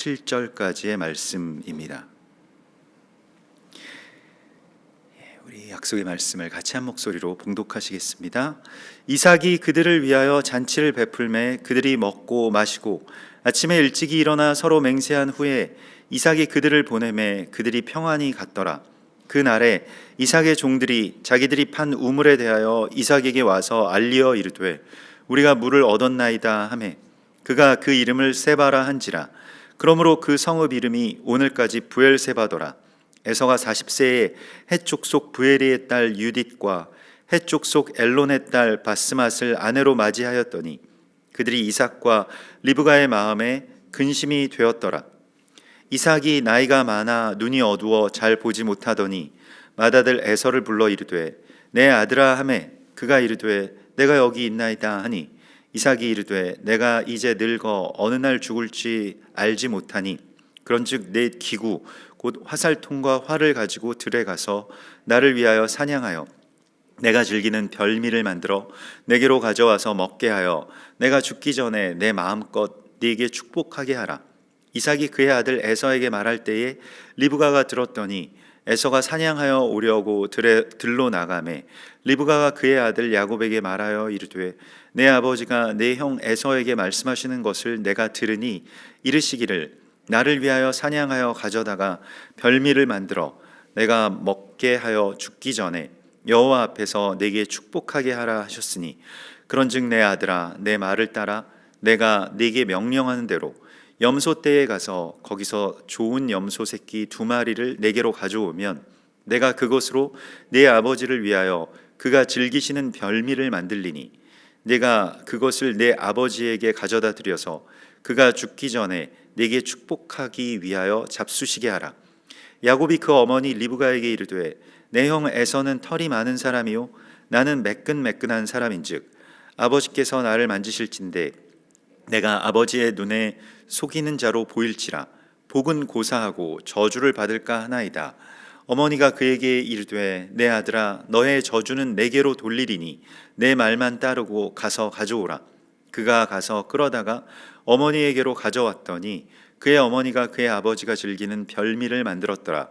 7절까지의 말씀입니다. 우리 약속의 말씀을 같이 한 목소리로 봉독하시겠습니다. 이삭이 그들을 위하여 잔치를 베풀매 그들이 먹고 마시고 아침에 일찍이 일어나 서로 맹세한 후에 이삭이 그들을 보내매 그들이 평안히 갔더라. 그날에 이삭의 종들이 자기들이 판 우물에 대하여 이삭에게 와서 알리어 이르되 우리가 물을 얻었나이다 하매 그가 그 이름을 세바라 한지라. 그러므로 그 성읍 이름이 오늘까지 부엘세바더라. 에서가 40세에 헷 족속 부에리의 딸 유딧과 헷 족속 엘론의 딸 바스맛을 아내로 맞이하였더니 그들이 이삭과 리브가의 마음에 근심이 되었더라. 이삭이 나이가 많아 눈이 어두워 잘 보지 못하더니 맏아들 에서를 불러 이르되 내 아들아 하매 그가 이르되 내가 여기 있나이다 하니 이삭이 이르되 내가 이제 늙어 어느 날 죽을지 알지 못하니 그런즉 내 기구 곧 화살통과 활을 가지고 들에 가서 나를 위하여 사냥하여 내가 즐기는 별미를 만들어 내게로 가져와서 먹게 하여 내가 죽기 전에 내 마음껏 네게 축복하게 하라. 이삭이 그의 아들 에서에게 말할 때에 리브가가 들었더니 에서가 사냥하여 오려고 들로 나가매 리브가가 그의 아들 야곱에게 말하여 이르되 내 아버지가 내 형 에서에게 말씀하시는 것을 내가 들으니 이르시기를 나를 위하여 사냥하여 가져다가 별미를 만들어 내가 먹게 하여 죽기 전에 여호와 앞에서 내게 축복하게 하라 하셨으니 그런즉 내 아들아 내 말을 따라 내가 네게 명령하는 대로 염소 떼에 가서 거기서 좋은 염소 새끼 2마리를 내게로 가져오면 내가 그것으로 내 아버지를 위하여 그가 즐기시는 별미를 만들리니 내가 그것을 내 아버지에게 가져다 드려서 그가 죽기 전에 내게 축복하기 위하여 잡수시게 하라. 야곱이 그 어머니 리브가에게 이르되 내 형 에서는 털이 많은 사람이요 나는 매끈매끈한 사람인즉 아버지께서 나를 만지실진대 내가 아버지의 눈에 속이는 자로 보일지라 복은 고사하고 저주를 받을까 하나이다. 어머니가 그에게 이르되 내 아들아 너의 저주는 내게로 돌리리니 내 말만 따르고 가서 가져오라. 그가 가서 끌어다가 어머니에게로 가져왔더니 그의 어머니가 그의 아버지가 즐기는 별미를 만들었더라.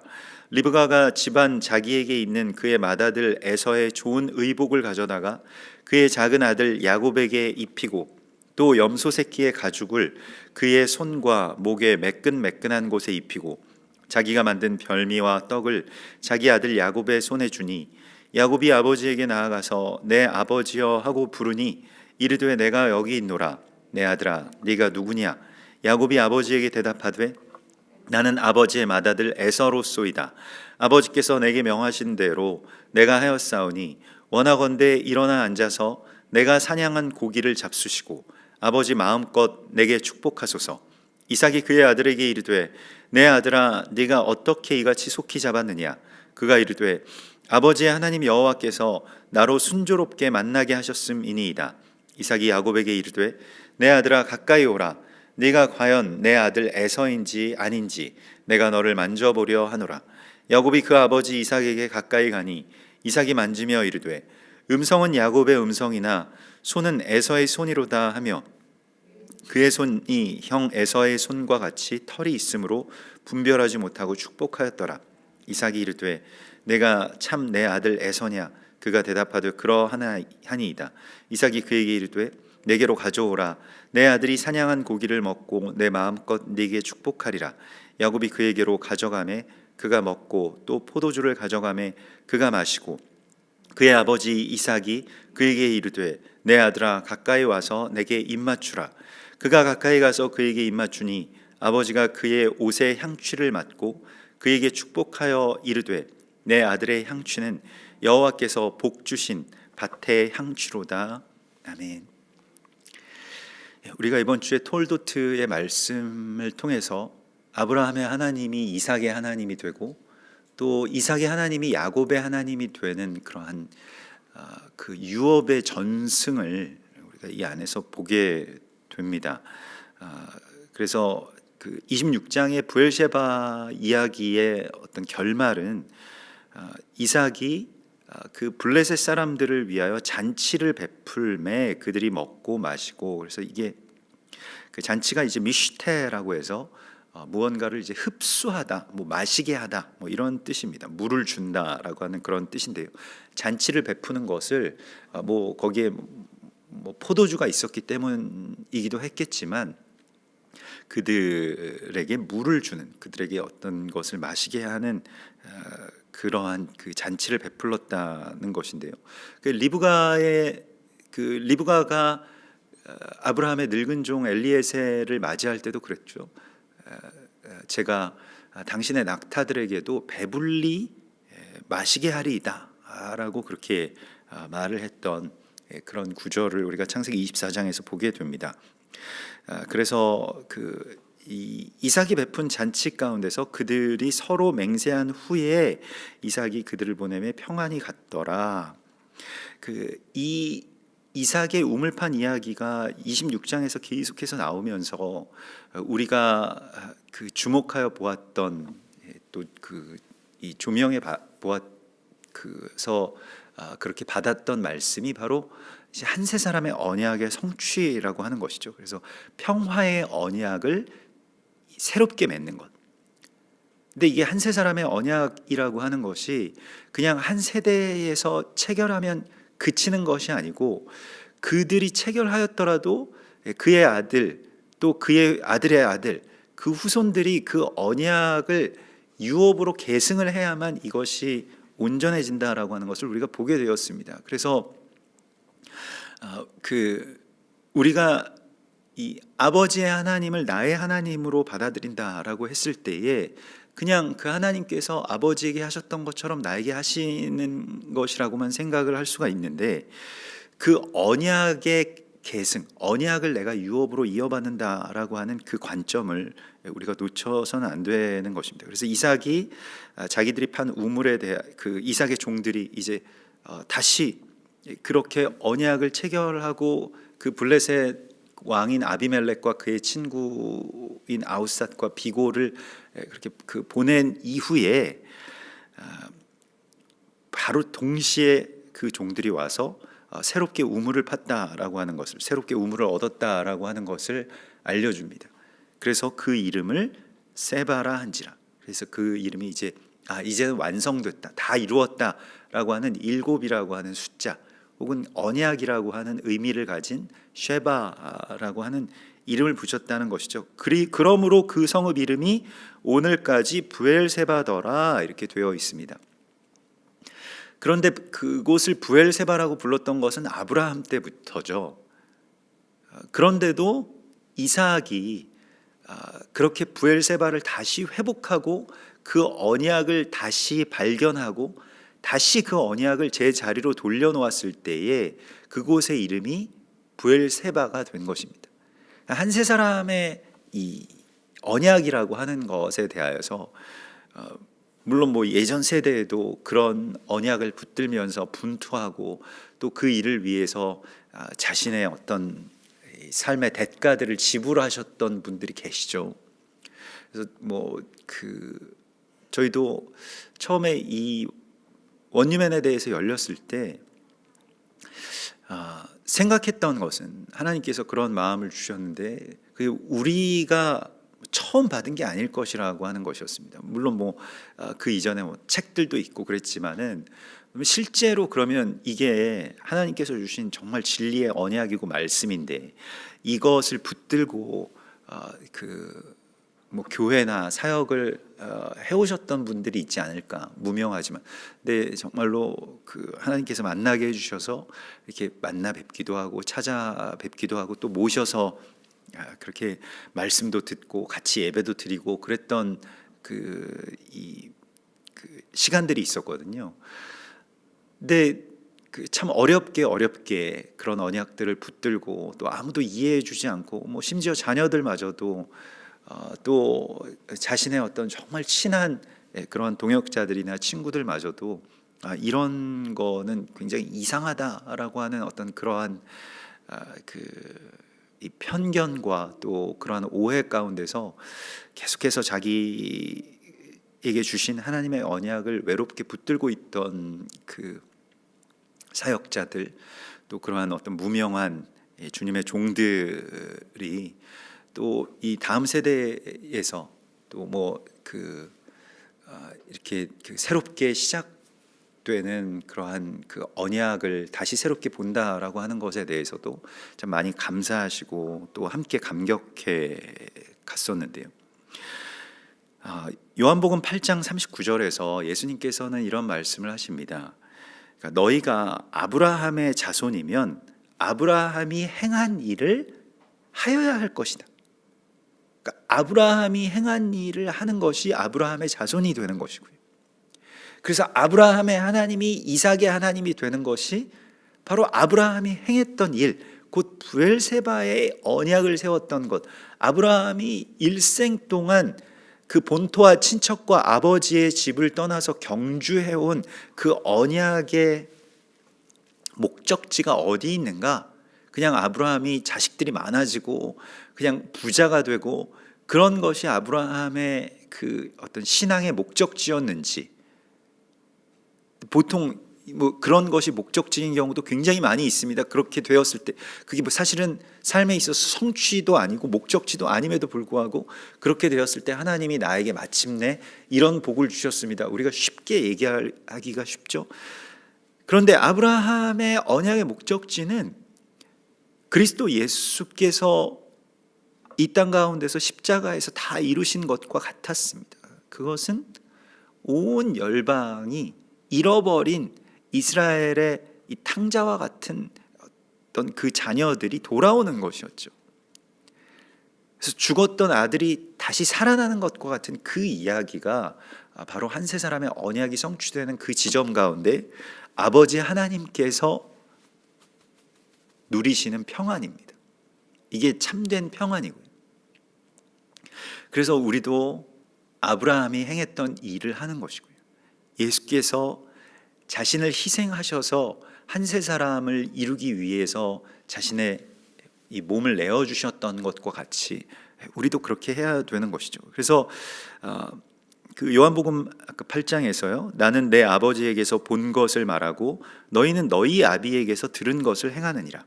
리브가가 집안 자기에게 있는 그의 맏아들 에서의 좋은 의복을 가져다가 그의 작은 아들 야곱에게 입히고 또 염소 새끼의 가죽을 그의 손과 목에 매끈매끈한 곳에 입히고 자기가 만든 별미와 떡을 자기 아들 야곱의 손에 주니 야곱이 아버지에게 나아가서 내 아버지여 하고 부르니 이르되 내가 여기 있노라. 내 아들아 네가 누구냐? 야곱이 아버지에게 대답하되 나는 아버지의 맏아들 에서로소이다. 아버지께서 내게 명하신 대로 내가 하였사오니 원하건대 일어나 앉아서 내가 사냥한 고기를 잡수시고 아버지 마음껏 내게 축복하소서. 이삭이 그의 아들에게 이르되 내 아들아 네가 어떻게 이같이 속히 잡았느냐? 그가 이르되 아버지의 하나님 여호와께서 나로 순조롭게 만나게 하셨음이니이다. 이삭이 야곱에게 이르되 내 아들아 가까이 오라. 네가 과연 내 아들 에서인지 아닌지 내가 너를 만져보려 하노라. 야곱이 그 아버지 이삭에게 가까이 가니 이삭이 만지며 이르되 음성은 야곱의 음성이나 손은 에서의 손이로다 하며 그의 손이 형 에서의 손과 같이 털이 있으므로 분별하지 못하고 축복하였더라. 이삭이 이르되 내가 참 내 아들 에서냐? 그가 대답하되 그러하니이다. 이삭이 그에게 이르되 내게로 가져오라. 내 아들이 사냥한 고기를 먹고 내 마음껏 네게 축복하리라. 야곱이 그에게로 가져가매 그가 먹고 또 포도주를 가져가매 그가 마시고 그의 아버지 이삭이 그에게 이르되 내 아들아 가까이 와서 내게 입맞추라. 그가 가까이 가서 그에게 입맞추니 아버지가 그의 옷의 향취를 맡고 그에게 축복하여 이르되 내 아들의 향취는 여호와께서 복 주신 밭의 향취로다. 아멘. 우리가 이번 주에 톨도트의 말씀을 통해서 아브라함의 하나님이 이삭의 하나님이 되고 또 이삭의 하나님이 야곱의 하나님이 되는 그러한 그 유업의 전승을 우리가 이 안에서 보게 됩니다. 그래서 그 26장의 부엘셰바 이야기의 어떤 결말은 이삭이 그 블레셋 사람들을 위하여 잔치를 베풀매 그들이 먹고 마시고 그래서 이게 그 잔치가 이제 미슈테라고 해서 무언가를 이제 흡수하다, 뭐 마시게 하다, 뭐 이런 뜻입니다. 물을 준다라고 하는 그런 뜻인데요. 잔치를 베푸는 것을 뭐 거기에 뭐 포도주가 있었기 때문이기도 했겠지만 그들에게 물을 주는, 그들에게 어떤 것을 마시게 하는 그러한 그 잔치를 베풀었다는 것인데요. 리브가가 아브라함의 늙은 종 엘리에셀을 맞이할 때도 그랬죠. 제가 당신의 낙타들에게도 배불리 마시게 하리이다라고 그렇게 말을 했던 그런 구절을 우리가 창세기 24장에서 보게 됩니다. 그래서 이삭이 베푼 잔치 가운데서 그들이 서로 맹세한 후에 이삭이 그들을 보내매 평안히 갔더라. 이 이삭의 우물판 이야기가 26장에서 계속해서 나오면서 우리가 주목하여 보았던 또 이 조명에 보아서 그렇게 받았던 말씀이 바로 이제 한세 사람의 언약의 성취라고 하는 것이죠. 그래서 평화의 언약을 새롭게 맺는 것. 근데 이게 한세 사람의 언약이라고 하는 것이 그냥 한 세대에서 체결하면 그치는 것이 아니고 그들이 체결하였더라도 그의 아들 또 그의 아들의 아들 그 후손들이 그 언약을 유업으로 계승을 해야만 이것이 온전해진다라고 하는 것을 우리가 보게 되었습니다. 그래서 우리가 이 아버지의 하나님을 나의 하나님으로 받아들인다라고 했을 때에 그냥 그 하나님께서 아버지에게 하셨던 것처럼 나에게 하시는 것이라고만 생각을 할 수가 있는데 그 언약의 계승, 언약을 내가 유업으로 이어받는다라고 하는 그 관점을 우리가 놓쳐서는 안 되는 것입니다. 그래서 이삭이 자기들이 판 우물에 대한 이삭의 종들이 이제 다시 그렇게 언약을 체결하고 그 블레셋 왕인 아비멜렉과 그의 친구인 아우삿과 비고를 그렇게 보낸 이후에 바로 동시에 그 종들이 와서 새롭게 우물을 팠다라고 하는 것을, 새롭게 우물을 얻었다라고 하는 것을 알려줍니다. 그래서 그 이름을 세바라 한지라. 그래서 그 이름이 이제는 완성됐다, 다 이루었다라고 하는 7이라고 하는 숫자, 혹은 언약이라고 하는 의미를 가진 쉐바라고 하는 이름을 붙였다는 것이죠. 그러므로 그 성읍 이름이 오늘까지 부엘세바더라 이렇게 되어 있습니다. 그런데 그곳을 부엘세바라고 불렀던 것은 아브라함 때부터죠. 그런데도 이삭이 그렇게 부엘세바를 다시 회복하고 그 언약을 다시 발견하고 다시 그 언약을 제 자리로 돌려놓았을 때에 그곳의 이름이 부엘세바가 된 것입니다. 한 세 사람의 이 언약이라고 하는 것에 대하여서 물론 뭐 예전 세대에도 그런 언약을 붙들면서 분투하고 또 그 일을 위해서 자신의 어떤 삶의 대가들을 지불하셨던 분들이 계시죠. 그래서 저희도 처음에 이 원유맨에 대해서 열렸을 때 생각했던 것은 하나님께서 그런 마음을 주셨는데 그게 우리가 처음 받은 게 아닐 것이라고 하는 것이었습니다. 물론 그 이전에 책들도 있고 그랬지만은 실제로 그러면 이게 하나님께서 주신 정말 진리의 언약이고 말씀인데 이것을 붙들고 교회나 사역을 해오셨던 분들이 있지 않을까, 무명하지만. 근데 정말로 하나님께서 만나게 해주셔서 이렇게 만나 뵙기도 하고 찾아뵙기도 하고 또 모셔서 그렇게 말씀도 듣고 같이 예배도 드리고 그랬던 시간들이 있었거든요. 근데 참 어렵게 그런 언약들을 붙들고 또 아무도 이해해주지 않고 심지어 자녀들마저도 또 자신의 어떤 정말 친한 그런 동역자들이나 친구들마저도 이런 거는 굉장히 이상하다라고 하는 어떤 그러한 이 편견과 또 그러한 오해 가운데서 계속해서 자기에게 주신 하나님의 언약을 외롭게 붙들고 있던 그 사역자들, 또 그러한 어떤 무명한 주님의 종들이 또 이 다음 세대에서 또 뭐 이렇게 새롭게 시작되는 그러한 그 언약을 다시 새롭게 본다라고 하는 것에 대해서도 참 많이 감사하시고 또 함께 감격해 갔었는데요. 요한복음 8장 39절에서 예수님께서는 이런 말씀을 하십니다. 그러니까 너희가 아브라함의 자손이면 아브라함이 행한 일을 하여야 할 것이다. 그러니까 아브라함이 행한 일을 하는 것이 아브라함의 자손이 되는 것이고요. 그래서 아브라함의 하나님이 이삭의 하나님이 되는 것이 바로 아브라함이 행했던 일, 곧 브엘세바의 언약을 세웠던 것, 아브라함이 일생 동안 그 본토와 친척과 아버지의 집을 떠나서 경주해온 그 언약의 목적지가 어디 있는가? 그냥 아브라함이 자식들이 많아지고 그냥 부자가 되고 그런 것이 아브라함의 그 어떤 신앙의 목적지였는지, 보통 뭐 그런 것이 목적지인 경우도 굉장히 많이 있습니다. 그렇게 되었을 때 그게 뭐 사실은 삶에 있어서 성취도 아니고 목적지도 아님에도 불구하고 그렇게 되었을 때 하나님이 나에게 마침내 이런 복을 주셨습니다. 우리가 쉽게 얘기하기가 쉽죠. 그런데 아브라함의 언약의 목적지는 그리스도 예수께서 이 땅 가운데서 십자가에서 다 이루신 것과 같았습니다. 그것은 온 열방이 잃어버린 이스라엘의 이 탕자와 같은 어떤 그 자녀들이 돌아오는 것이었죠. 그래서 죽었던 아들이 다시 살아나는 것과 같은 그 이야기가 바로 한 세 사람의 언약이 성취되는 그 지점 가운데 아버지 하나님께서 누리시는 평안입니다. 이게 참된 평안이고요. 그래서 우리도 아브라함이 행했던 일을 하는 것이고요. 예수께서 자신을 희생하셔서 한 세 사람을 이루기 위해서 자신의 이 몸을 내어 주셨던 것과 같이 우리도 그렇게 해야 되는 것이죠. 그래서 그 요한복음 8장에서요, 나는 내 아버지에게서 본 것을 말하고 너희는 너희 아비에게서 들은 것을 행하느니라.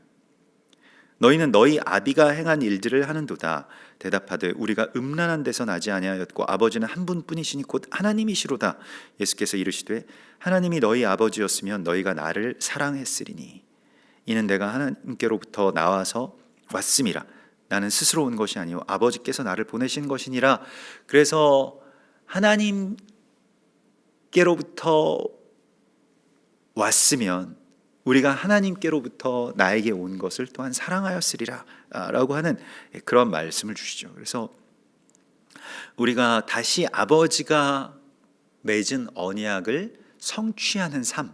너희는 너희 아비가 행한 일들을 하는도다. 대답하되 우리가 음란한 데서 나지 아니하였고 아버지는 한 분뿐이시니 곧 하나님이시로다. 예수께서 이르시되 하나님이 너희 아버지였으면 너희가 나를 사랑했으리니 이는 내가 하나님께로부터 나와서 왔음이라. 나는 스스로 온 것이 아니요 아버지께서 나를 보내신 것이니라. 그래서 하나님께로부터 왔으면 우리가 하나님께로부터 나에게 온 것을 또한 사랑하였으리라 라고 하는 그런 말씀을 주시죠. 그래서 우리가 다시 아버지가 맺은 언약을 성취하는 삶,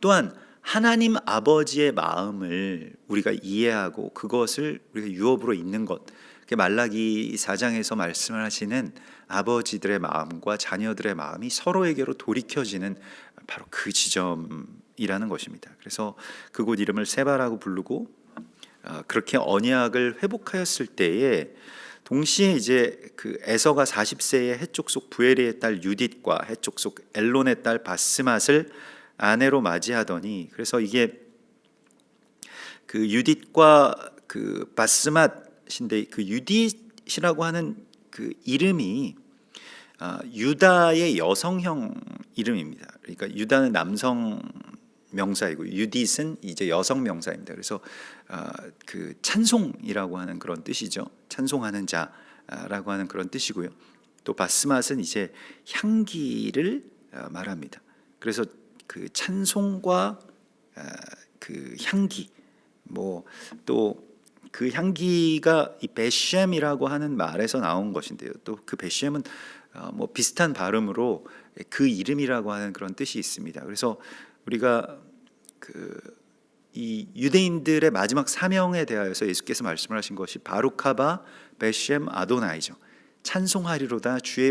또한 하나님 아버지의 마음을 우리가 이해하고 그것을 우리가 유업으로 있는 것, 말라기 4장에서 말씀을 하시는 아버지들의 마음과 자녀들의 마음이 서로에게로 돌이켜지는 바로 그 지점이라는 것입니다. 그래서 그곳 이름을 세바라고 부르고, 그렇게 언약을 회복하였을 때에 동시에 이제 그 에서가 40세의 해족속 부에리의 딸 유딧과 해족속 엘론의 딸 바스맛을 아내로 맞이하더니, 그래서 이게 그 유딧과 그 바스맛인데 그 유딧이라고 하는 그 이름이 유다의 여성형 이름입니다. 그러니까 유다는 남성 명사이고 유딧은 이제 여성 명사입니다. 그래서 그 찬송이라고 하는 그런 뜻이죠. 찬송하는 자라고 하는 그런 뜻이고요. 또 바스맛은 이제 향기를 말합니다. 그래서 그 찬송과 그 향기, 뭐 또 그 향기가 이 베셴이라고 하는 말에서 나온 것인데요. 또 그 베셴은 뭐 비슷한 발음으로 그 이름이라고 하는 그런 뜻이 있습니다. 그래서 우리가 이 유대인들의 마지막 사명에 대하여서 예수께서 말씀을 하신 것이 바루카바 베셴 아도나이죠. 찬송하리로다 주의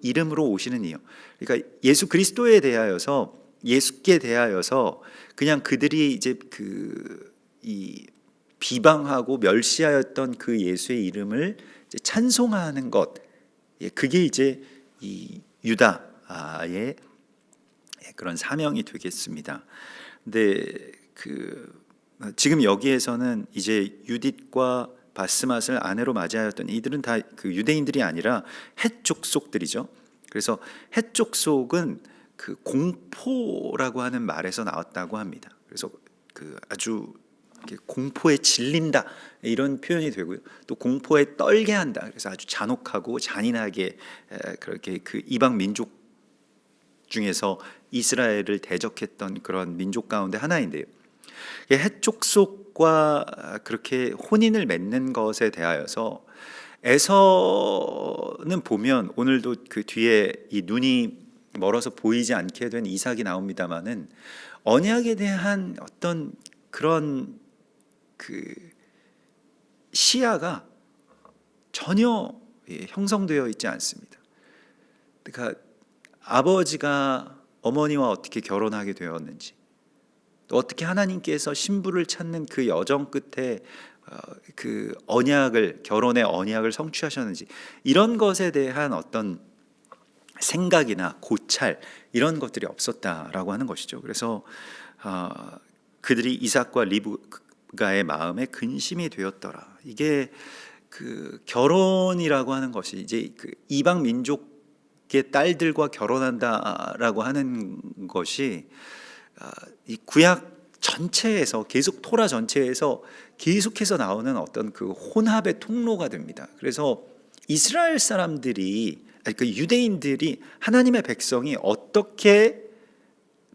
이름으로 오시는 이요. 그러니까 예수 그리스도에 대하여서, 예수께 대하여서 그냥 그들이 이제 이 비방하고 멸시하였던 그 예수의 이름을 이제 찬송하는 것, 그게 이제 이 유다의 그런 사명이 되겠습니다. 근데 지금 여기에서는 이제 유딧과 바스맛을 아내로 맞이하였던 이들은 다 그 유대인들이 아니라 헷 족속들이죠. 그래서 헷 족속은 그 공포라고 하는 말에서 나왔다고 합니다. 그래서 그 아주 공포에 질린다 이런 표현이 되고요. 또 공포에 떨게 한다. 그래서 아주 잔혹하고 잔인하게 그렇게 그 이방 민족 중에서 이스라엘을 대적했던 그런 민족 가운데 하나인데요. 헷 족속과 그렇게 혼인을 맺는 것에 대하여서 에서는 보면 오늘도 그 뒤에 이 눈이 멀어서 보이지 않게 된 이삭이 나옵니다마는 언약에 대한 어떤 그런 그 시야가 전혀 형성되어 있지 않습니다. 그러니까 아버지가 어머니와 어떻게 결혼하게 되었는지, 또 어떻게 하나님께서 신부를 찾는 그 여정 끝에 그 언약을, 결혼의 언약을 성취하셨는지, 이런 것에 대한 어떤 생각이나 고찰 이런 것들이 없었다라고 하는 것이죠. 그래서 그들이 이삭과 리브가의 마음에 근심이 되었더라. 이게 그 결혼이라고 하는 것이 이제 그 이방 민족의 딸들과 결혼한다라고 하는 것이 이 구약 전체에서 계속 토라 전체에서 계속해서 나오는 어떤 그 혼합의 통로가 됩니다. 그래서 이스라엘 사람들이, 그 유대인들이, 하나님의 백성이 어떻게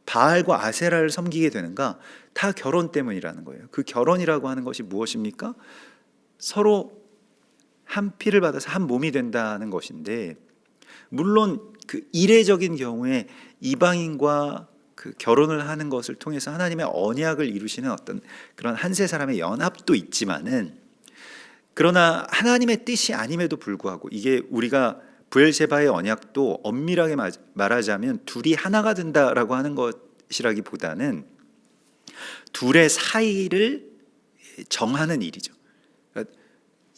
바알과 아세라를 섬기게 되는가? 다 결혼 때문이라는 거예요. 그 결혼이라고 하는 것이 무엇입니까? 서로 한 피를 받아서 한 몸이 된다는 것인데, 물론 그 이례적인 경우에 이방인과 그 결혼을 하는 것을 통해서 하나님의 언약을 이루시는 어떤 그런 한세 사람의 연합도 있지만은, 그러나 하나님의 뜻이 아님에도 불구하고 이게 우리가 브엘세바의 언약도 엄밀하게 말하자면 둘이 하나가 된다라고 하는 것이라기보다는 둘의 사이를 정하는 일이죠. 그러니까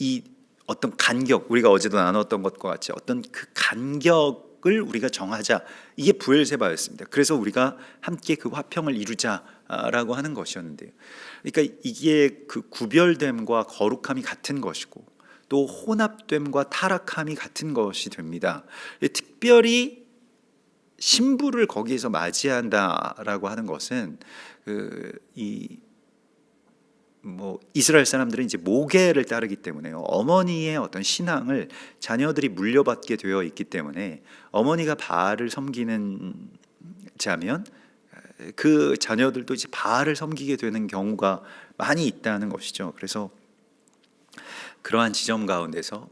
이 어떤 간격, 우리가 어제도 나눴던 것과 같이 어떤 그 간격을 우리가 정하자, 이게 브엘세바였습니다. 그래서 우리가 함께 그 화평을 이루자라고 하는 것이었는데요. 그러니까 이게 그 구별됨과 거룩함이 같은 것이고 또 혼합됨과 타락함이 같은 것이 됩니다. 특별히 신부를 거기에서 맞이한다라고 하는 것은 이스라엘 사람들은 이제 모계를 따르기 때문에요. 어머니의 어떤 신앙을 자녀들이 물려받게 되어 있기 때문에 어머니가 바알을 섬기는 자면 그 자녀들도 이제 바알을 섬기게 되는 경우가 많이 있다는 것이죠. 그래서 그러한 지점 가운데서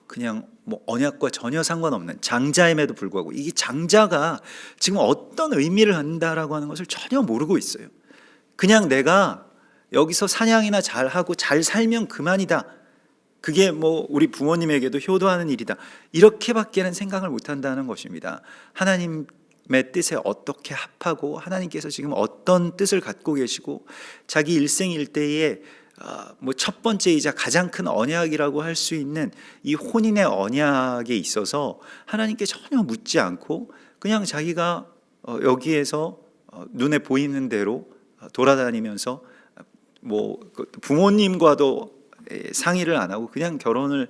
그냥 뭐 언약과 전혀 상관없는 장자임에도 불구하고 이게 장자가 지금 어떤 의미를 한다라고 하는 것을 전혀 모르고 있어요. 그냥 내가 여기서 사냥이나 잘하고 잘 살면 그만이다. 그게 뭐 우리 부모님에게도 효도하는 일이다. 이렇게밖에는 생각을 못한다는 것입니다. 하나님의 뜻에 어떻게 합하고 하나님께서 지금 어떤 뜻을 갖고 계시고 자기 일생일대에 뭐 첫 번째이자 가장 큰 언약이라고 할 수 있는 이 혼인의 언약에 있어서 하나님께 전혀 묻지 않고 그냥 자기가 여기에서 눈에 보이는 대로 돌아다니면서 뭐 부모님과도 상의를 안 하고 그냥 결혼을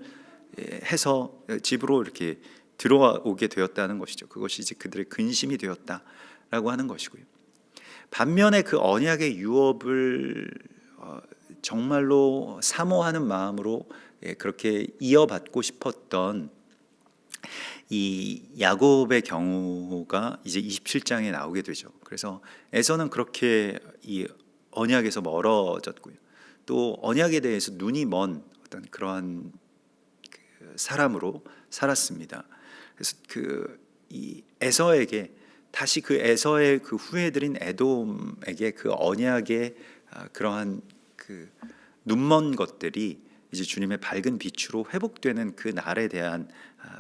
해서 집으로 이렇게 들어오게 되었다는 것이죠. 그것이 이제 그들의 근심이 되었다라고 하는 것이고요. 반면에 그 언약의 유업을 정말로 사모하는 마음으로 그렇게 이어받고 싶었던 이 야곱의 경우가 이제 27장에 나오게 되죠. 그래서 에서는 그렇게 이 언약에서 멀어졌고요. 또 언약에 대해서 눈이 먼 어떤 그러한 그 사람으로 살았습니다. 그래서 이 에서에게 다시 그 에서의 그 후예들인 에돔에게 그 언약의 그러한 그 눈먼 것들이 이제 주님의 밝은 빛으로 회복되는 그 날에 대한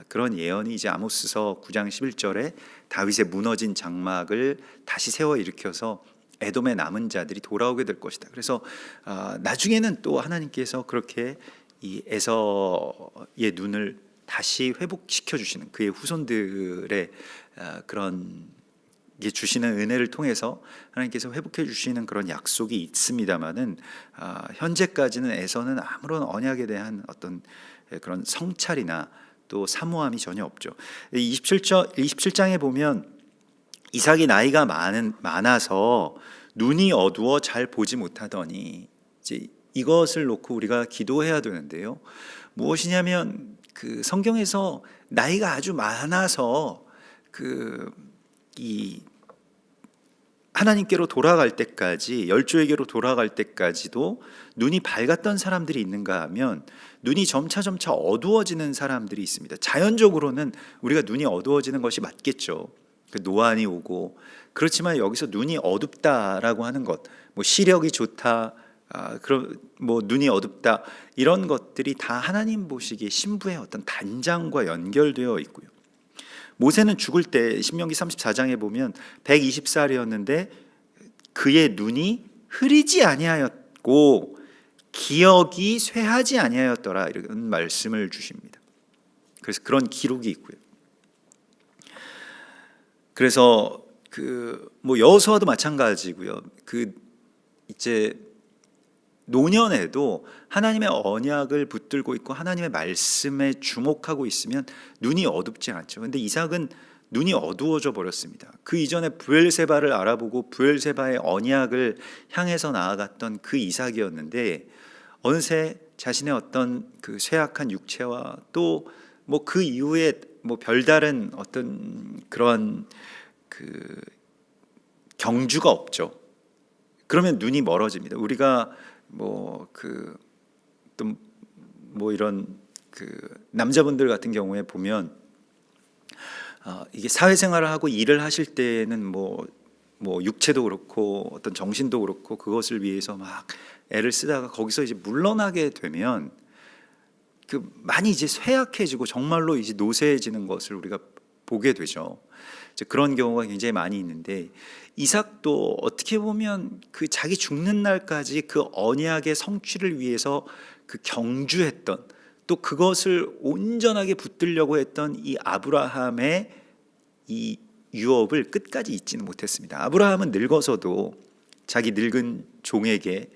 그런 예언이 이제 아모스서 9장 11절에 다윗의 무너진 장막을 다시 세워 일으켜서 에돔의 남은 자들이 돌아오게 될 것이다. 그래서 나중에는 또 하나님께서 그렇게 이 에서의 눈을 다시 회복시켜 주시는 그의 후손들의 그런 이게 주시는 은혜를 통해서 하나님께서 회복해 주시는 그런 약속이 있습니다만은 현재까지는 에서는 아무런 언약에 대한 어떤 그런 성찰이나 또 사모함이 전혀 없죠. 27장에 보면 이삭이 나이가 많아서 눈이 어두워 잘 보지 못하더니, 이제 이것을 놓고 우리가 기도해야 되는데요. 무엇이냐면 그 성경에서 나이가 아주 많아서 이 하나님께로 돌아갈 때까지, 열조에게로 돌아갈 때까지도 눈이 밝았던 사람들이 있는가 하면 눈이 점차 어두워지는 사람들이 있습니다. 자연적으로는 우리가 눈이 어두워지는 것이 맞겠죠. 그 노안이 오고. 그렇지만 여기서 눈이 어둡다라고 하는 것, 뭐 시력이 좋다, 그럼 뭐 눈이 어둡다, 이런 것들이 다 하나님 보시기에 신부의 어떤 단장과 연결되어 있고요. 모세는 죽을 때 신명기 34장에 보면 120살이었는데 그의 눈이 흐리지 아니하였고 기억이 쇠하지 아니하였더라, 이런 말씀을 주십니다. 그래서 그런 기록이 있고요. 그래서 뭐 여호수아도 마찬가지고요. 이제 노년에도 하나님의 언약을 붙들고 있고 하나님의 말씀에 주목하고 있으면 눈이 어둡지 않죠. 근데 이삭은 눈이 어두워져 버렸습니다. 그 이전에 브엘세바를 알아보고 브엘세바의 언약을 향해서 나아갔던 그 이삭이었는데 어느새 자신의 어떤 그 쇠약한 육체와 또 뭐 그 이후에 뭐 별다른 어떤 그런 경주가 없죠. 그러면 눈이 멀어집니다. 우리가 또 이런 남자분들 같은 경우에 보면 이게 사회생활을 하고 일을 하실 때는 뭐 육체도 그렇고 어떤 정신도 그렇고 그것을 위해서 막 애를 쓰다가 거기서 이제 물러나게 되면 많이 이제 쇠약해지고 정말로 이제 노쇠해지는 것을 우리가 보게 되죠. 이제 그런 경우가 굉장히 많이 있는데 이삭도 어떻게 보면 자기 죽는 날까지 그 언약의 성취를 위해서 경주했던, 또 그것을 온전하게 붙들려고 했던 이 아브라함의 이 유업을 끝까지 잊지는 못했습니다. 아브라함은 늙어서도 자기 늙은 종에게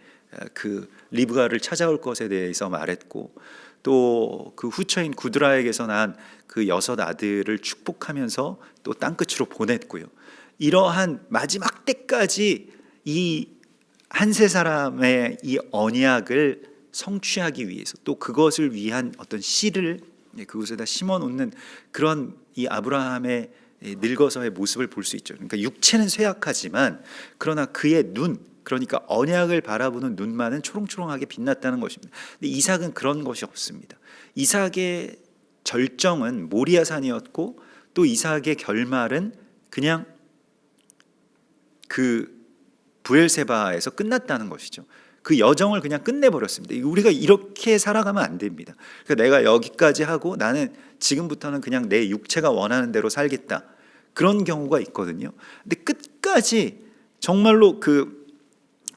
리브가를 찾아올 것에 대해서 말했고, 또 그 후처인 구드라에게서 난 그 6 아들을 축복하면서 또 땅끝으로 보냈고요. 이러한 마지막 때까지 이 한 세 사람의 이 언약을 성취하기 위해서, 또 그것을 위한 어떤 씨를 그곳에다 심어 놓는 그런 이 아브라함의 늙어서의 모습을 볼 수 있죠. 그러니까 육체는 쇠약하지만 그러나 그의 눈, 그러니까 언약을 바라보는 눈만은 초롱초롱하게 빛났다는 것입니다. 근데 이삭은 그런 것이 없습니다. 이삭의 절정은 모리아산이었고, 또 이삭의 결말은 그냥 브엘세바에서 끝났다는 것이죠. 그 여정을 그냥 끝내버렸습니다. 우리가 이렇게 살아가면 안 됩니다. 그러니까 내가 여기까지 하고 나는 지금부터는 그냥 내 육체가 원하는 대로 살겠다, 그런 경우가 있거든요. 근데 끝까지 정말로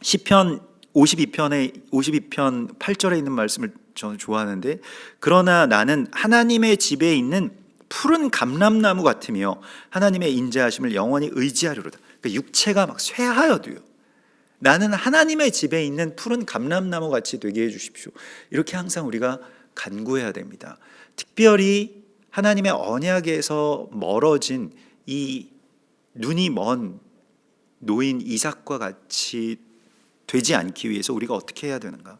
시편 52편 8절에 있는 말씀을 저는 좋아하는데, 그러나 나는 하나님의 집에 있는 푸른 감람나무 같으며 하나님의 인자하심을 영원히 의지하리로다. 그러니까 육체가 막 쇠하여도요, 나는 하나님의 집에 있는 푸른 감람나무 같이 되게 해주십시오. 이렇게 항상 우리가 간구해야 됩니다. 특별히 하나님의 언약에서 멀어진 이 눈이 먼 노인 이삭과 같이 되지 않기 위해서 우리가 어떻게 해야 되는가?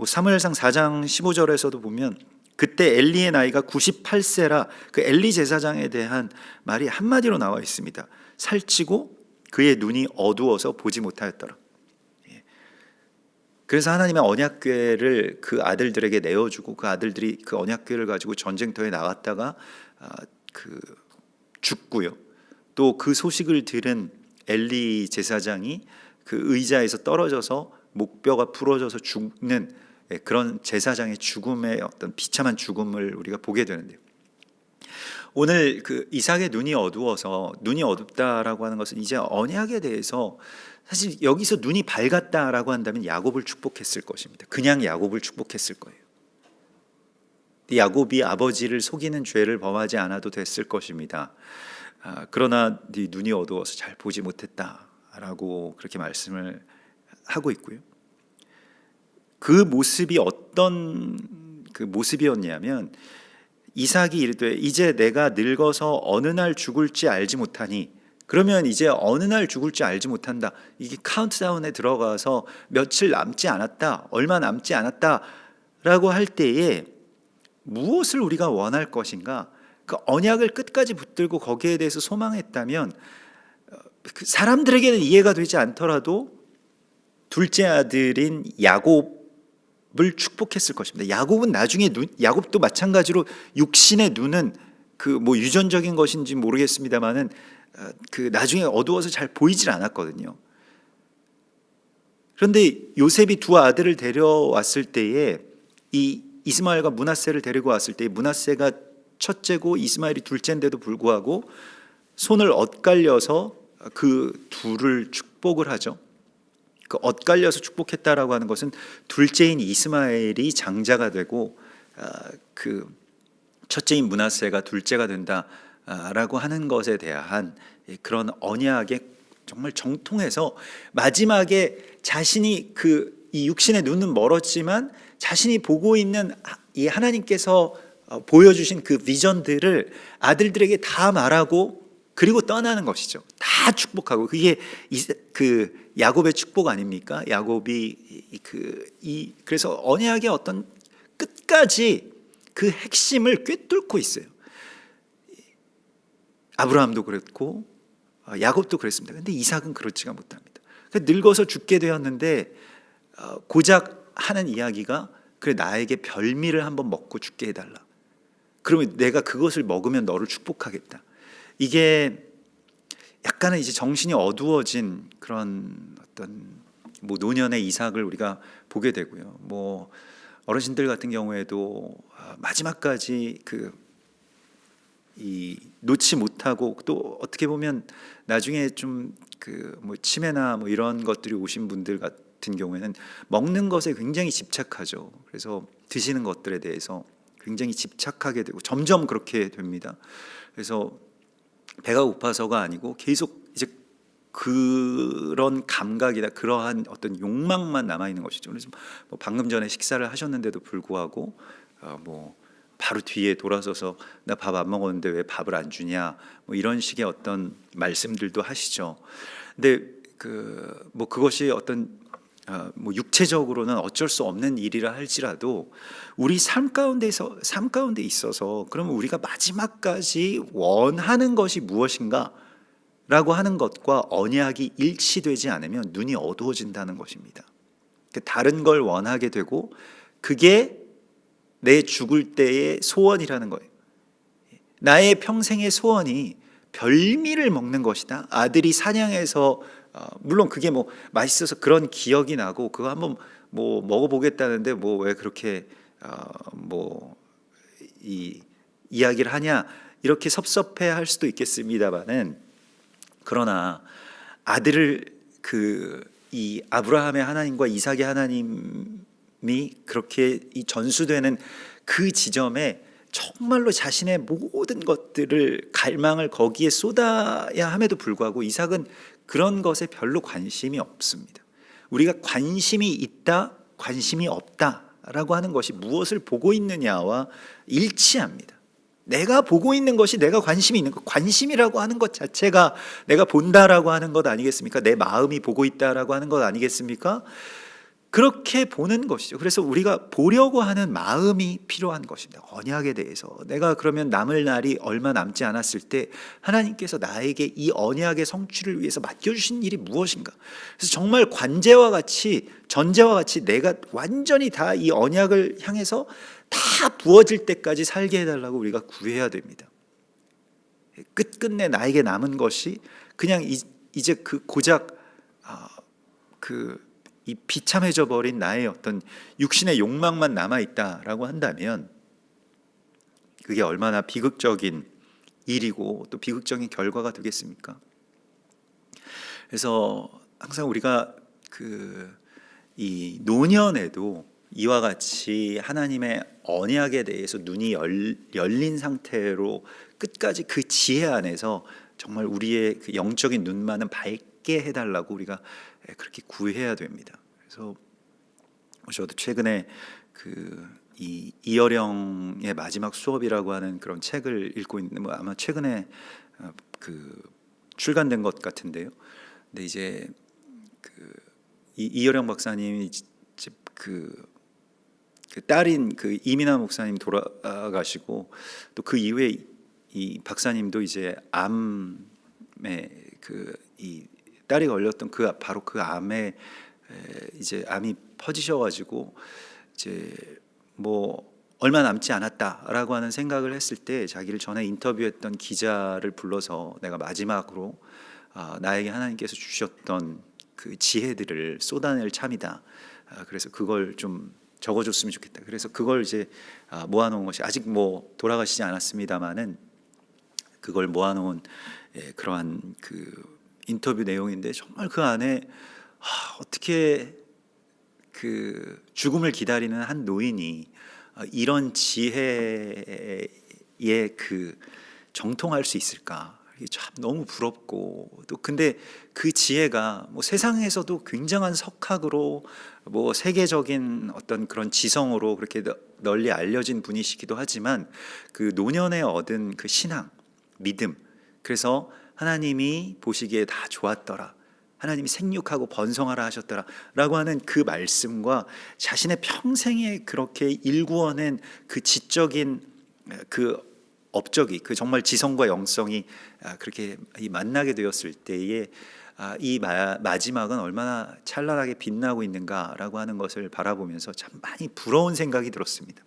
사무엘상 4장 15절에서도 보면 그때 엘리의 나이가 98세라 그 엘리 제사장에 대한 말이 한마디로 나와 있습니다. 살찌고 그의 눈이 어두워서 보지 못하였더라. 그래서 하나님의 언약궤를 그 아들들에게 내어주고 그 아들들이 그 언약궤를 가지고 전쟁터에 나갔다가 죽고요. 또 그 소식을 들은 엘리 제사장이 그 의자에서 떨어져서 목뼈가 부러져서 죽는 그런 제사장의 죽음의 어떤 비참한 죽음을 우리가 보게 되는데요. 오늘 이삭의 눈이 어두워서, 눈이 어둡다라고 하는 것은 이제 언약에 대해서, 사실 여기서 눈이 밝았다라고 한다면 야곱을 축복했을 것입니다. 그냥 야곱을 축복했을 거예요. 야곱이 아버지를 속이는 죄를 범하지 않아도 됐을 것입니다. 그러나 네 눈이 어두워서 잘 보지 못했다라고 그렇게 말씀을 하고 있고요. 그 모습이 어떤 그 모습이었냐면 이삭이 이르되 이제 내가 늙어서 어느 날 죽을지 알지 못하니, 그러면 이제 어느 날 죽을지 알지 못한다. 이게 카운트다운에 들어가서 며칠 남지 않았다, 얼마 남지 않았다라고 할 때에 무엇을 우리가 원할 것인가? 그 언약을 끝까지 붙들고 거기에 대해서 소망했다면 그 사람들에게는 이해가 되지 않더라도 둘째 아들인 야곱을 축복했을 것입니다. 야곱은 나중에 야곱도 마찬가지로 육신의 눈은 그 뭐 유전적인 것인지 모르겠습니다만은 그 나중에 어두워서 잘 보이질 않았거든요. 그런데 요셉이 두 아들을 데려왔을 때에 이 이스마엘과 므낫세를 데리고 왔을 때 므낫세가 첫째고 이스마엘이 둘째인데도 불구하고 손을 엇갈려서 그 둘을 축복을 하죠. 그 엇갈려서 축복했다라고 하는 것은 둘째인 이스마엘이 장자가 되고 그 첫째인 므낫세가 둘째가 된다라고 하는 것에 대한 그런 언약에 정말 정통해서 마지막에 자신이 그 이 육신의 눈은 멀었지만 자신이 보고 있는 이 하나님께서 보여주신 그 비전들을 아들들에게 다 말하고 그리고 떠나는 것이죠. 다 축복하고, 그게 그 야곱의 축복 아닙니까? 야곱이 그래서 언약의 어떤 끝까지 그 핵심을 꿰뚫고 있어요. 아브라함도 그랬고 야곱도 그랬습니다. 근데 이삭은 그렇지가 못합니다. 늙어서 죽게 되었는데 고작 하는 이야기가 그래 나에게 별미를 한번 먹고 죽게 해달라. 그러면 내가 그것을 먹으면 너를 축복하겠다. 이게 약간은 이제 정신이 어두워진 그런 어떤 뭐 노년의 이삭을 우리가 보게 되고요. 뭐 어르신들 같은 경우에도 마지막까지 이 놓지 못하고 또 어떻게 보면 나중에 좀 그 뭐 치매나 뭐 이런 것들이 오신 분들 같은 경우에는 먹는 것에 굉장히 집착하죠. 그래서 드시는 것들에 대해서 굉장히 집착하게 되고 점점 그렇게 됩니다. 그래서 배가 고파서가 아니고 계속 이제 그런 감각이나 그러한 어떤 욕망만 남아 있는 것이죠. 그래서 뭐 방금 전에 식사를 하셨는데도 불구하고 뭐 바로 뒤에 돌아서서 나 밥 안 먹었는데 왜 밥을 안 주냐, 뭐 이런 식의 어떤 말씀들도 하시죠. 근데 뭐 그것이 어떤 뭐 육체적으로는 어쩔 수 없는 일이라 할지라도 우리 삶 가운데 있어서 그러면 우리가 마지막까지 원하는 것이 무엇인가? 라고 하는 것과 언약이 일치되지 않으면 눈이 어두워진다는 것입니다. 다른 걸 원하게 되고 그게 내 죽을 때의 소원이라는 거예요. 나의 평생의 소원이 별미를 먹는 것이다. 아들이 사냥해서 물론 그게 뭐 맛있어서 그런 기억이 나고 그거 한번 뭐 먹어보겠다는데 뭐 왜 그렇게 뭐 이 이야기를 하냐 이렇게 섭섭해할 수도 있겠습니다만은, 그러나 아들을 이 아브라함의 하나님과 이삭의 하나님이 그렇게 이 전수되는 그 지점에 정말로 자신의 모든 것들을 갈망을 거기에 쏟아야 함에도 불구하고 이삭은 그런 것에 별로 관심이 없습니다. 우리가 관심이 있다, 관심이 없다라고 하는 것이 무엇을 보고 있느냐와 일치합니다. 내가 보고 있는 것이 내가 관심이 있는 것, 관심이라고 하는 것 자체가 내가 본다라고 하는 것 아니겠습니까? 내 마음이 보고 있다라고 하는 것 아니겠습니까? 그렇게 보는 것이죠. 그래서 우리가 보려고 하는 마음이 필요한 것입니다. 언약에 대해서 내가 그러면 남을 날이 얼마 남지 않았을 때 하나님께서 나에게 이 언약의 성취를 위해서 맡겨주신 일이 무엇인가. 그래서 정말 관제와 같이 전제와 같이 내가 완전히 다 이 언약을 향해서 다 부어질 때까지 살게 해달라고 우리가 구해야 됩니다. 끝끝내 나에게 남은 것이 그냥 이제 그 고작 이 비참해져 버린 나의 어떤 육신의 욕망만 남아있다라고 한다면 그게 얼마나 비극적인 일이고 또 비극적인 결과가 되겠습니까? 그래서 항상 우리가 이 노년에도 이와 같이 하나님의 언약에 대해서 눈이 열린 상태로 끝까지 그 지혜 안에서 정말 우리의 그 영적인 눈만은 밝게 해달라고 우리가 그렇게 구해야 됩니다. 그래서 저도 최근에 이 이어령의 마지막 수업이라고 하는 그런 책을 읽고 있는데, 뭐 아마 최근에 출간된 것 같은데요. 근데 이제 이어령 박사님이 이제 딸인 이민아 목사님 돌아가시고, 또 그 이후에 이 박사님도 이제 암에 이 딸이 걸렸던 바로 그 암에 이제 암이 퍼지셔가지고 이제 뭐 얼마 남지 않았다라고 하는 생각을 했을 때, 자기를 전에 인터뷰했던 기자를 불러서 내가 마지막으로 나에게 하나님께서 주셨던 그 지혜들을 쏟아낼 참이다. 그래서 그걸 좀 적어줬으면 좋겠다. 그래서 그걸 이제 모아놓은 것이, 아직 뭐 돌아가시지 않았습니다만은 그걸 모아놓은 그러한 인터뷰 내용인데, 정말 그 안에 어떻게 죽음을 기다리는 한 노인이 이런 지혜에 정통할 수 있을까? 이게 참 너무 부럽고, 또 근데 그 지혜가 뭐 세상에서도 굉장한 석학으로, 뭐 세계적인 어떤 그런 지성으로 그렇게 널리 알려진 분이시기도 하지만, 그 노년에 얻은 그 신앙, 믿음, 그래서 하나님이 보시기에 다 좋았더라, 하나님이 생육하고 번성하라 하셨더라 라고 하는 그 말씀과 자신의 평생에 그렇게 일구어낸 그 지적인 업적이, 정말 지성과 영성이 그렇게 만나게 되었을 때에 이 마지막은 얼마나 찬란하게 빛나고 있는가라고 하는 것을 바라보면서 참 많이 부러운 생각이 들었습니다.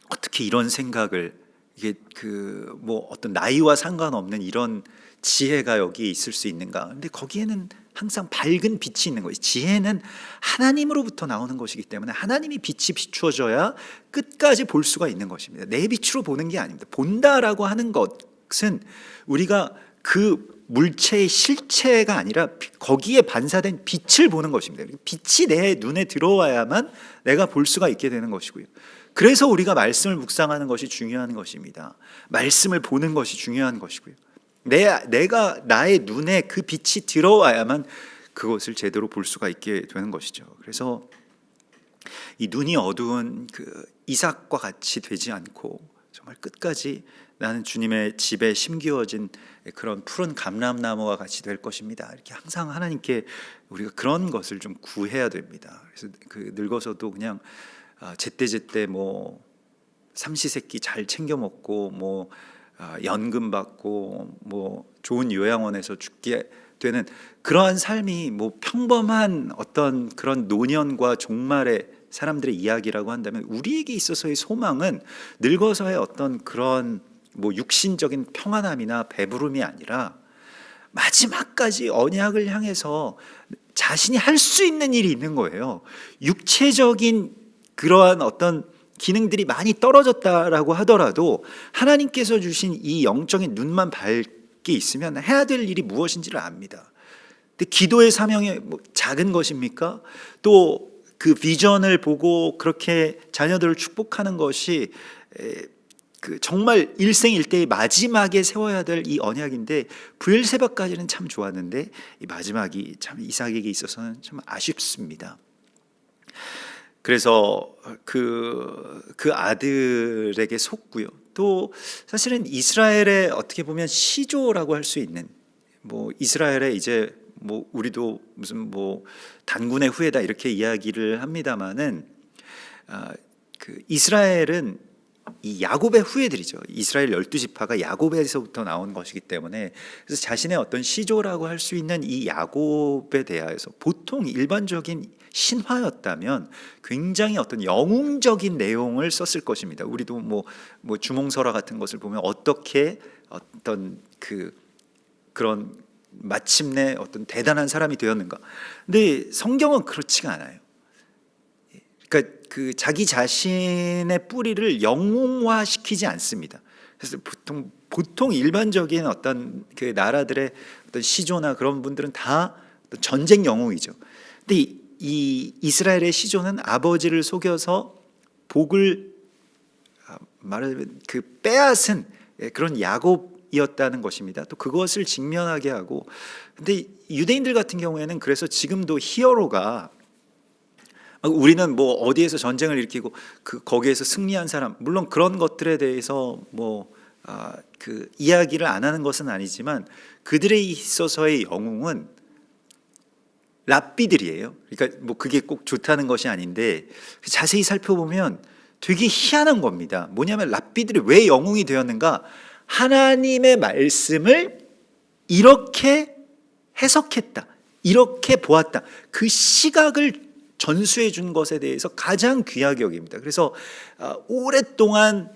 어떻게 이런 생각을, 이게 뭐 어떤 나이와 상관없는 이런 지혜가 여기에 있을 수 있는가? 근데 거기에는 항상 밝은 빛이 있는 것이, 지혜는 하나님으로부터 나오는 것이기 때문에 하나님이 빛이 비추어져야 끝까지 볼 수가 있는 것입니다. 내 빛으로 보는 게 아닙니다. 본다라고 하는 것은 우리가 그 물체의 실체가 아니라 거기에 반사된 빛을 보는 것입니다. 빛이 내 눈에 들어와야만 내가 볼 수가 있게 되는 것이고요. 그래서 우리가 말씀을 묵상하는 것이 중요한 것입니다. 말씀을 보는 것이 중요한 것이고요. 내가 나의 눈에 그 빛이 들어와야만 그것을 제대로 볼 수가 있게 되는 것이죠. 그래서 이 눈이 어두운 이삭과 같이 되지 않고, 정말 끝까지 나는 주님의 집에 심기어진 그런 푸른 감람나무와 같이 될 것입니다. 이렇게 항상 하나님께 우리가 그런 것을 좀 구해야 됩니다. 그래서 늙어서도 그냥 제때제때 뭐 삼시세끼 잘 챙겨 먹고, 뭐 연금 받고, 뭐 좋은 요양원에서 죽게 되는 그러한 삶이 뭐 평범한 어떤 그런 노년과 종말의 사람들의 이야기라고 한다면, 우리에게 있어서의 소망은 늙어서의 어떤 그런 뭐 육신적인 평안함이나 배부름이 아니라 마지막까지 언약을 향해서 자신이 할 수 있는 일이 있는 거예요. 육체적인 그러한 어떤 기능들이 많이 떨어졌다라고 하더라도 하나님께서 주신 이 영적인 눈만 밝게 있으면 해야 될 일이 무엇인지를 압니다. 근데 기도의 사명이 뭐 작은 것입니까? 또 그 비전을 보고 그렇게 자녀들을 축복하는 것이 정말 일생일대의 마지막에 세워야 될 이 언약인데, 브엘세바까지는 참 좋았는데 이 마지막이 참 이삭에게 있어서는 참 아쉽습니다. 그래서 그 아들에게 속고요. 또 사실은 이스라엘의 어떻게 보면 시조라고 할 수 있는, 뭐 이스라엘의 이제 뭐 우리도 무슨 뭐 단군의 후예다 이렇게 이야기를 합니다마는, 이스라엘은 이 야곱의 후예들이죠. 이스라엘 12지파가 야곱에서부터 나온 것이기 때문에, 그래서 자신의 어떤 시조라고 할 수 있는 이 야곱에 대하여서 보통 일반적인 신화였다면 굉장히 어떤 영웅적인 내용을 썼을 것입니다. 우리도 뭐 주몽설화 같은 것을 보면 어떻게 어떤 그런 마침내 어떤 대단한 사람이 되었는가. 근데 성경은 그렇지가 않아요. 그러니까 자기 자신의 뿌리를 영웅화시키지 않습니다. 그래서 보통 일반적인 어떤 나라들의 어떤 시조나 그런 분들은 다 전쟁 영웅이죠. 근데 이 이스라엘의 시조는 아버지를 속여서 복을 말하자면 빼앗은 그런 야곱 야곱이었다는 것입니다. 또 그것을 직면하게 하고, 근데 유대인들 같은 경우에는 그래서 지금도 히어로가, 우리는 뭐 어디에서 전쟁을 일으키고 거기에서 승리한 사람, 물론 그런 것들에 대해서 그 이야기를 안 하는 것은 아니지만 그들에 있어서의 영웅은 랍비들이에요. 그러니까 뭐 그게 꼭 좋다는 것이 아닌데 자세히 살펴보면 되게 희한한 겁니다. 뭐냐면 랍비들이 왜 영웅이 되었는가? 하나님의 말씀을 이렇게 해석했다, 이렇게 보았다, 그 시각을 전수해 준 것에 대해서 가장 귀하게 여깁니다. 그래서 오랫동안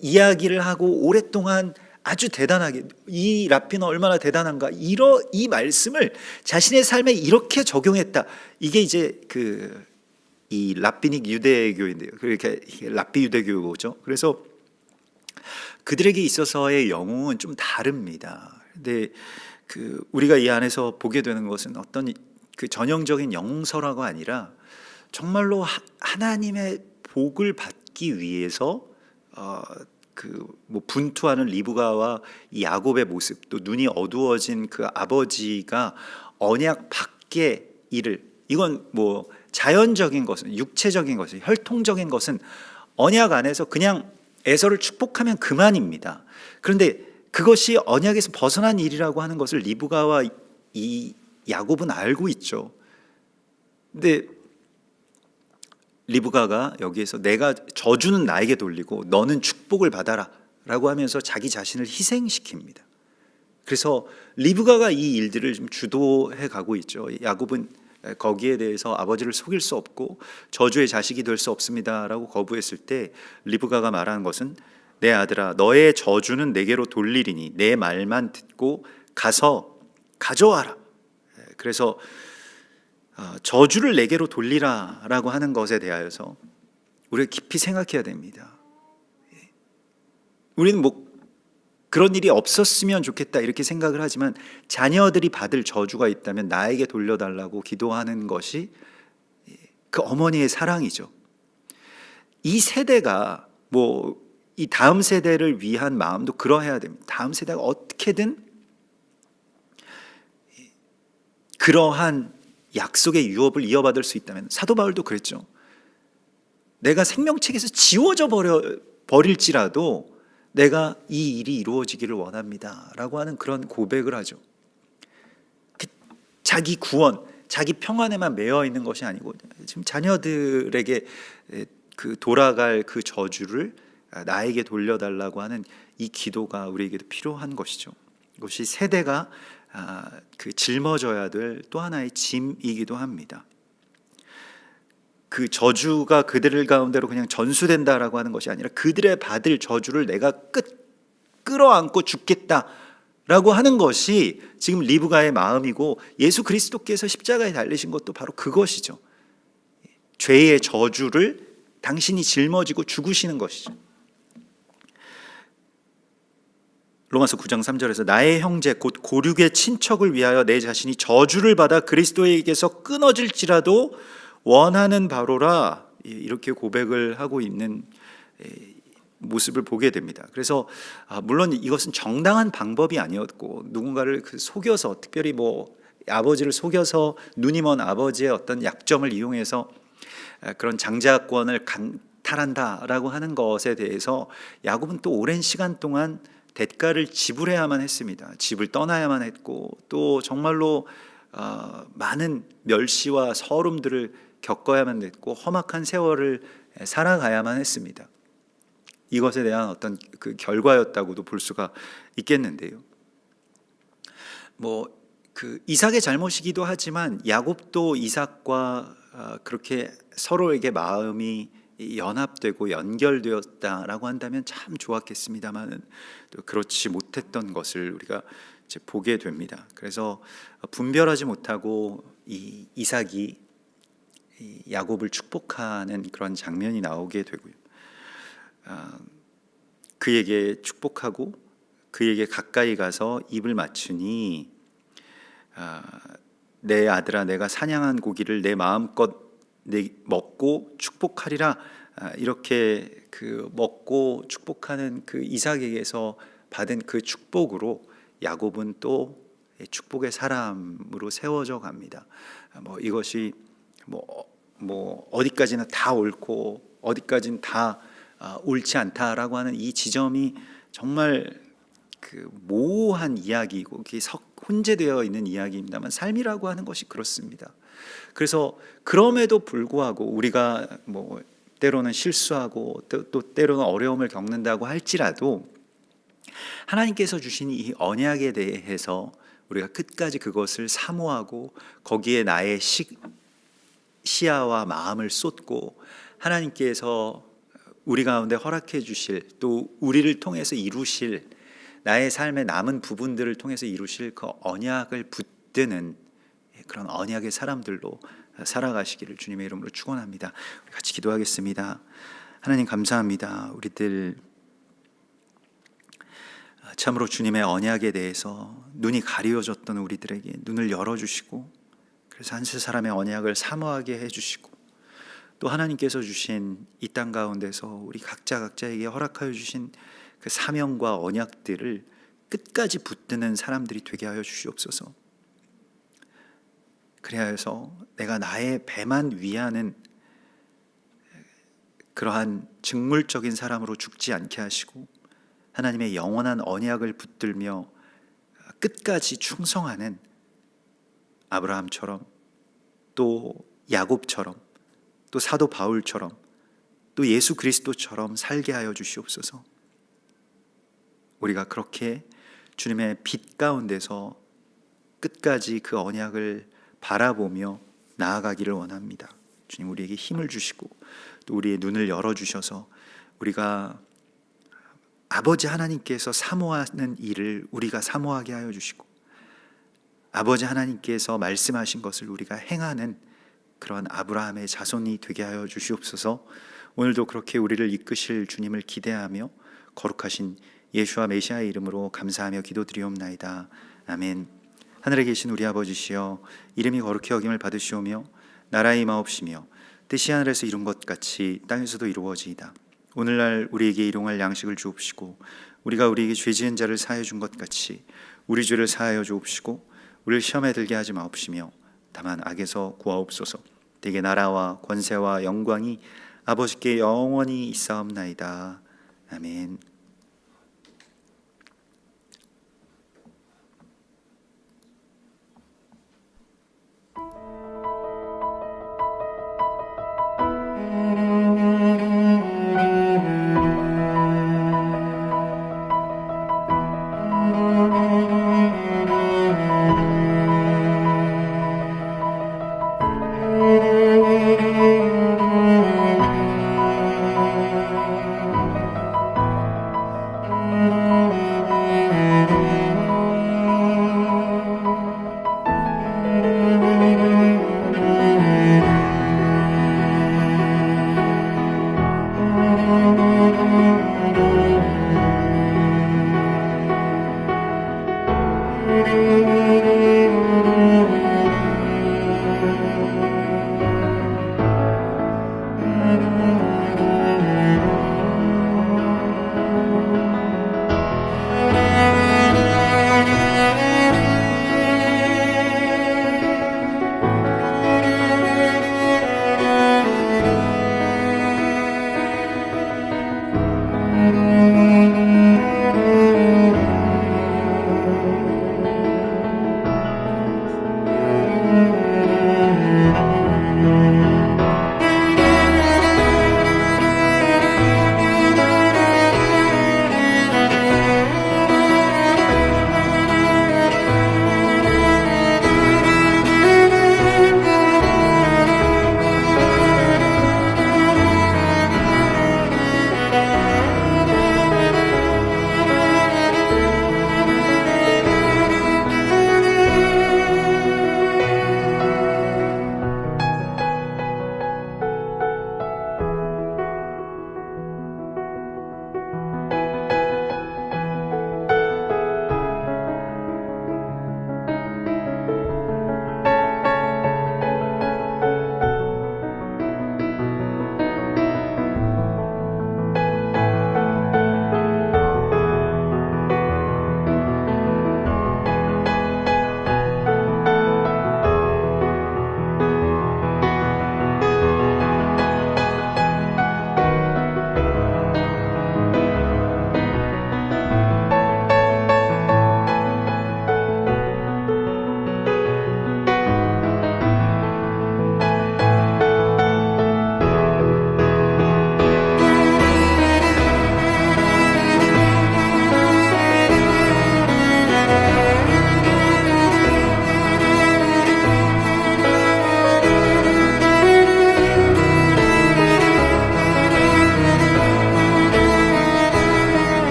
이야기를 하고 오랫동안 아주 대단하게, 이 랍비는 얼마나 대단한가, 이 말씀을 자신의 삶에 이렇게 적용했다. 이게 이제 이 랍비닉 유대교인데요. 그렇게 랍비 유대교죠. 그래서 그들에게 있어서의 영웅은 좀 다릅니다. 근데 우리가 이 안에서 보게 되는 것은 어떤 그 전형적인 영웅서라고 아니라 정말로 하나님의 복을 받기 위해서 분투하는 리브가와 이 야곱의 모습, 또 눈이 어두워진 그 아버지가 언약 밖의 일을, 이건 뭐 자연적인 것은, 육체적인 것은, 혈통적인 것은 언약 안에서 그냥 에서를 축복하면 그만입니다. 그런데 그것이 언약에서 벗어난 일이라고 하는 것을 리브가와 이 야곱은 알고 있죠. 근데 리브가가 여기에서 내가 저주는 나에게 돌리고 너는 축복을 받아라 라고 하면서 자기 자신을 희생시킵니다. 그래서 리브가가 이 일들을 좀 주도해 가고 있죠. 야곱은 거기에 대해서 아버지를 속일 수 없고 저주의 자식이 될 수 없습니다 라고 거부했을 때 리브가가 말하는 것은, 내 아들아, 너의 저주는 내게로 돌리리니 내 말만 듣고 가서 가져와라. 그래서 저주를 내게로 돌리라 라고 하는 것에 대하여서 우리가 깊이 생각해야 됩니다. 우리는 뭐 그런 일이 없었으면 좋겠다 이렇게 생각을 하지만, 자녀들이 받을 저주가 있다면 나에게 돌려달라고 기도하는 것이 그 어머니의 사랑이죠. 이 세대가 이 다음 세대를 위한 마음도 그러해야 됩니다. 다음 세대가 어떻게든 그러한 약속의 유업을 이어받을 수 있다면, 사도 바울도 그랬죠. 내가 생명책에서 지워져 버릴지라도 내가 이 일이 이루어지기를 원합니다 라고 하는 그런 고백을 하죠. 자기 구원, 자기 평안에만 매여 있는 것이 아니고 지금 자녀들에게 돌아갈 그 저주를 나에게 돌려달라고 하는 이 기도가 우리에게도 필요한 것이죠. 이것이 세대가 짊어져야 될 또 하나의 짐이기도 합니다. 그 저주가 그들 가운데로 그냥 전수된다라고 하는 것이 아니라 그들의 받을 저주를 내가 끌어안고 죽겠다라고 하는 것이 지금 리브가의 마음이고, 예수 그리스도께서 십자가에 달리신 것도 바로 그것이죠. 죄의 저주를 당신이 짊어지고 죽으시는 것이죠. 로마서 9장 3절에서 나의 형제 곧 고륙의 친척을 위하여 내 자신이 저주를 받아 그리스도에게서 끊어질지라도 원하는 바로라, 이렇게 고백을 하고 있는 모습을 보게 됩니다. 그래서 물론 이것은 정당한 방법이 아니었고, 누군가를 속여서, 특별히 아버지를 속여서 눈이 먼 아버지의 어떤 약점을 이용해서 그런 장자권을 강탈한다라고 하는 것에 대해서 야곱은 또 오랜 시간 동안 대가를 지불해야만 했습니다. 집을 떠나야만 했고, 또 정말로 많은 멸시와 서름들을 겪어야만 했고, 험악한 세월을 살아가야만 했습니다. 이것에 대한 어떤 그 결과였다고도 볼 수가 있겠는데요. 이삭의 잘못이기도 하지만 야곱도 이삭과 그렇게 서로에게 마음이 연합되고 연결되었다라고 한다면 참 좋았겠습니다만은 또 그렇지 못했던 것을 우리가 이제 보게 됩니다. 그래서 분별하지 못하고 이 이삭이 이 야곱을 축복하는 그런 장면이 나오게 되고요. 그에게 축복하고 그에게 가까이 가서 입을 맞추니, 내 아들아, 내가 사냥한 고기를 내 마음껏 먹고 축복하리라, 이렇게 먹고 축복하는 그 이삭에게서 받은 그 축복으로 야곱은 또 축복의 사람으로 세워져 갑니다. 이것이 어디까지나 다 옳고 어디까지는 다 옳지 않다라고 하는 이 지점이 정말 그 모호한 이야기이고 혼재되어 있는 이야기입니다만, 삶이라고 하는 것이 그렇습니다. 그래서 그럼에도 불구하고 우리가 때로는 실수하고 또 때로는 어려움을 겪는다고 할지라도 하나님께서 주신 이 언약에 대해서 우리가 끝까지 그것을 사모하고 거기에 나의 시야와 마음을 쏟고 하나님께서 우리 가운데 허락해 주실, 또 우리를 통해서 이루실, 나의 삶의 남은 부분들을 통해서 이루실 그 언약을 붙드는 그런 언약의 사람들로 살아가시기를 주님의 이름으로 축원합니다. 같이 기도하겠습니다. 하나님 감사합니다. 우리들 참으로 주님의 언약에 대해서 눈이 가리워졌던 우리들에게 눈을 열어주시고, 그래서 한 사람의 언약을 사모하게 해주시고, 또 하나님께서 주신 이 땅 가운데서 우리 각자에게 허락하여 주신 그 사명과 언약들을 끝까지 붙드는 사람들이 되게 하여 주시옵소서. 그래야 해서 내가 나의 배만 위하는 그러한 직물적인 사람으로 죽지 않게 하시고, 하나님의 영원한 언약을 붙들며 끝까지 충성하는 아브라함처럼, 또 야곱처럼, 또 사도 바울처럼, 또 예수 그리스도처럼 살게 하여 주시옵소서. 우리가 그렇게 주님의 빛 가운데서 끝까지 그 언약을 바라보며 나아가기를 원합니다. 주님, 우리에게 힘을 주시고 또 우리의 눈을 열어주셔서 우리가 아버지 하나님께서 사모하는 일을 우리가 사모하게 하여 주시고, 아버지 하나님께서 말씀하신 것을 우리가 행하는 그런 아브라함의 자손이 되게 하여 주시옵소서. 오늘도 그렇게 우리를 이끄실 주님을 기대하며 거룩하신 예수와 메시아의 이름으로 감사하며 기도드리옵나이다. 아멘. 하늘에 계신 우리 아버지시여, 이름이 거룩히 여김을 받으시오며 나라의 임하옵시며 뜻이 하늘에서 이룬 것 같이 땅에서도 이루어지이다. 오늘날 우리에게 일용할 양식을 주옵시고, 우리가 우리에게 죄 지은 자를 사하여 준 것 같이 우리 죄를 사하여 주옵시고, 우리를 시험에 들게 하지 마옵시며 다만 악에서 구하옵소서. 대개 나라와 권세와 영광이 아버지께 영원히 있사옵나이다. 아멘.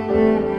주옵소서.